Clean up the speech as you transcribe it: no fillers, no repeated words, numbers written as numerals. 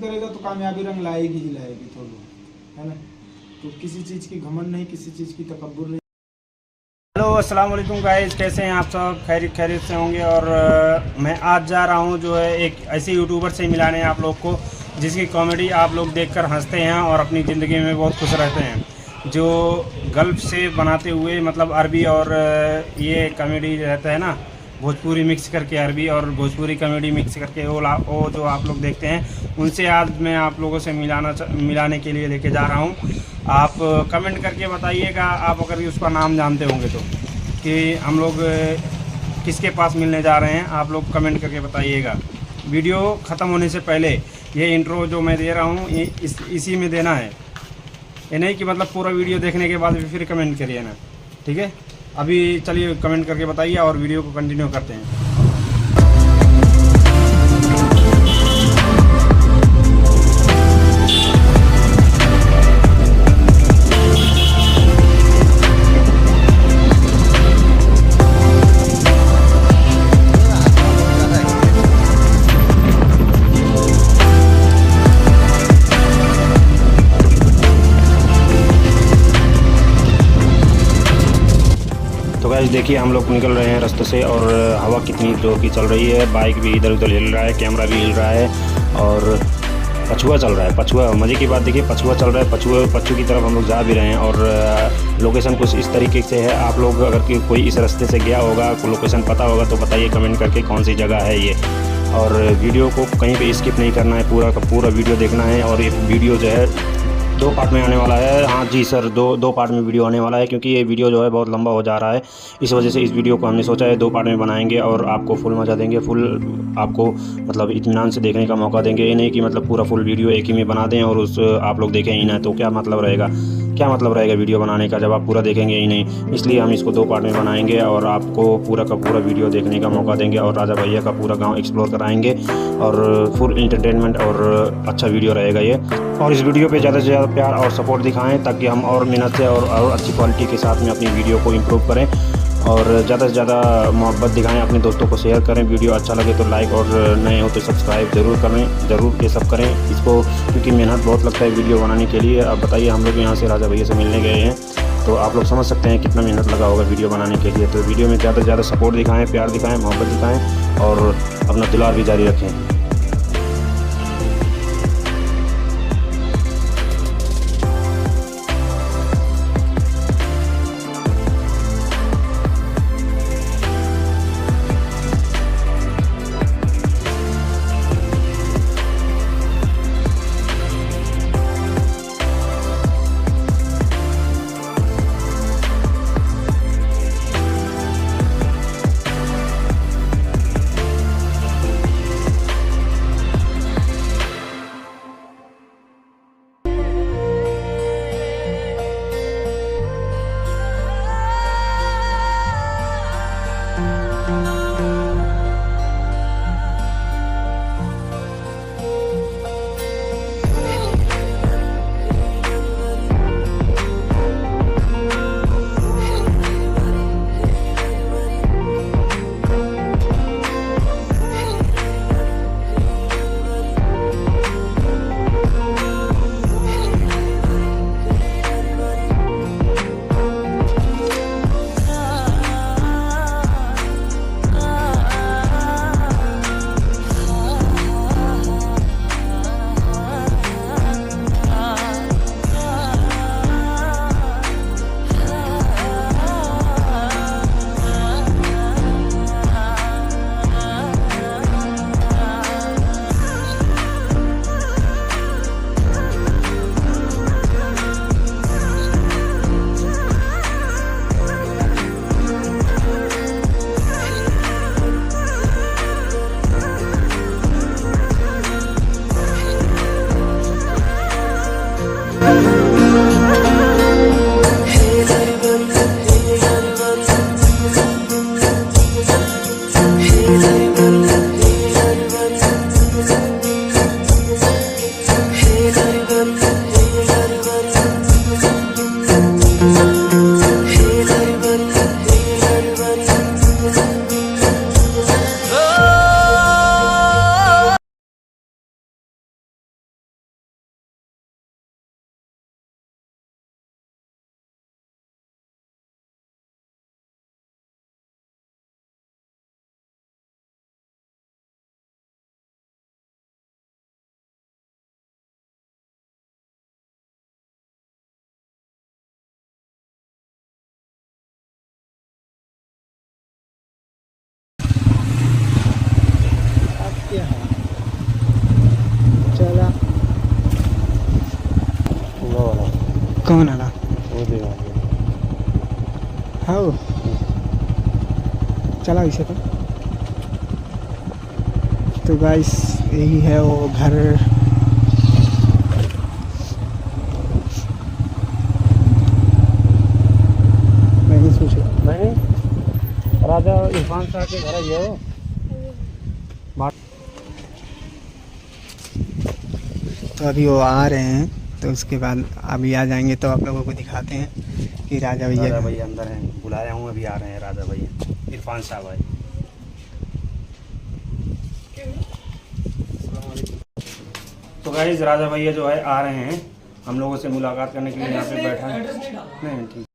करेगा तो कामयाबी रंग लाएगी ही लाएगी, है ना। तो किसी चीज़ की घमंड नहीं, किसी चीज़ की तकब्बुर नहीं। हेलो अस्सलाम वालेकुम गाइस, कैसे हैं आप सब? खैरियत से होंगे। और मैं आज जा रहा हूं जो है एक ऐसे यूट्यूबर से मिलाने आप लोग को जिसकी कॉमेडी आप लोग देखकर हंसते हैं और अपनी ज़िंदगी में बहुत खुश रहते हैं। जो गल्फ से बनाते हुए मतलब अरबी और ये कॉमेडी रहता है ना, भोजपुरी मिक्स करके अरबी और भोजपुरी कॉमेडी मिक्स करके वो जो आप लोग देखते हैं, उनसे आज मैं आप लोगों से मिलाने के लिए लेके जा रहा हूँ। आप कमेंट करके बताइएगा, आप अगर उसका नाम जानते होंगे तो, कि हम लोग किसके पास मिलने जा रहे हैं। आप लोग कमेंट करके बताइएगा। वीडियो ख़त्म होने से पहले ये इंट्रो जो मैं दे रहा हूँ इसी में देना है। ये नहीं कि मतलब पूरा वीडियो देखने के बाद फिर कमेंट करिए ना, ठीक है। अभी चलिए कमेंट करके बताइए और वीडियो को कंटिन्यू करते हैं। तो गाइस देखिए, हम लोग निकल रहे हैं रास्ते से और हवा कितनी जोर की चल रही है। बाइक भी इधर उधर हिल रहा है, कैमरा भी हिल रहा है और पछुआ चल रहा है। पछुआ मज़े की बात, देखिए पछुआ चल रहा है। पछुए की तरफ हम लोग जा भी रहे हैं और लोकेशन कुछ इस तरीके से है। आप लोग अगर कोई इस रास्ते से गया होगा, को लोकेशन पता होगा तो बताइए कमेंट करके कौन सी जगह है ये। और वीडियो को कहीं पर स्किप नहीं करना है, पूरा का पूरा वीडियो देखना है। और ये वीडियो जो है 2 पार्ट में आने वाला है। हाँ जी सर, दो पार्ट में वीडियो आने वाला है, क्योंकि ये वीडियो जो है बहुत लंबा हो जा रहा है। इस वजह से इस वीडियो को हमने सोचा है 2 पार्ट में बनाएंगे और आपको फुल मज़ा देंगे, फुल आपको मतलब इत्मीनान से देखने का मौका देंगे। ये नहीं कि मतलब पूरा फुल वीडियो एक ही में बना दें और उस आप लोग देखें ही ना, तो क्या मतलब रहेगा वीडियो बनाने का जब आप पूरा देखेंगे ही नहीं। इसलिए हम इसको 2 पार्ट में बनाएंगे और आपको पूरा का पूरा वीडियो देखने का मौका देंगे और राजा भैया का पूरा गाँव एक्सप्लोर कराएँगे और फुल इंटरटेनमेंट और अच्छा वीडियो रहेगा ये। और इस वीडियो पे ज़्यादा से ज़्यादा प्यार और सपोर्ट दिखाएं, ताकि हम और मेहनत से और अच्छी क्वालिटी के साथ में अपनी वीडियो को इम्प्रूव करें। और ज़्यादा से ज़्यादा मोहब्बत दिखाएं, अपने दोस्तों को शेयर करें। वीडियो अच्छा लगे तो लाइक और नए हो तो सब्सक्राइब ज़रूर करें, ज़रूर ये सब करें इसको, क्योंकि मेहनत बहुत लगता है वीडियो बनाने के लिए। अब बताइए, हम लोग यहाँ से राजा भैया से मिलने गए हैं तो आप लोग समझ सकते हैं कितना मेहनत लगा होगा वीडियो बनाने के लिए। तो वीडियो में ज़्यादा से ज़्यादा सपोर्ट दिखाएँ, प्यार दिखाएँ, मोहब्बत दिखाएँ और अपना दुलार भी जारी रखें। कौन आला वो देगा हाँ चला इसे तो गाइस यही है वो घर। मैंने सोचा नहीं राजा इरफान शाह के घर है वो। तो अभी वो आ रहे हैं तो उसके बाद अभी आ जाएंगे तो आप लोगों को दिखाते हैं कि राजा भैया अंदर हैं, बुलाया हूँ, अभी आ रहे हैं राजा भैया इरफान शाह भाई। तो गाइस राजा भैया जो है आ रहे हैं हम लोगों से मुलाकात करने के लिए यहाँ पे बैठा है। नहीं ठीक।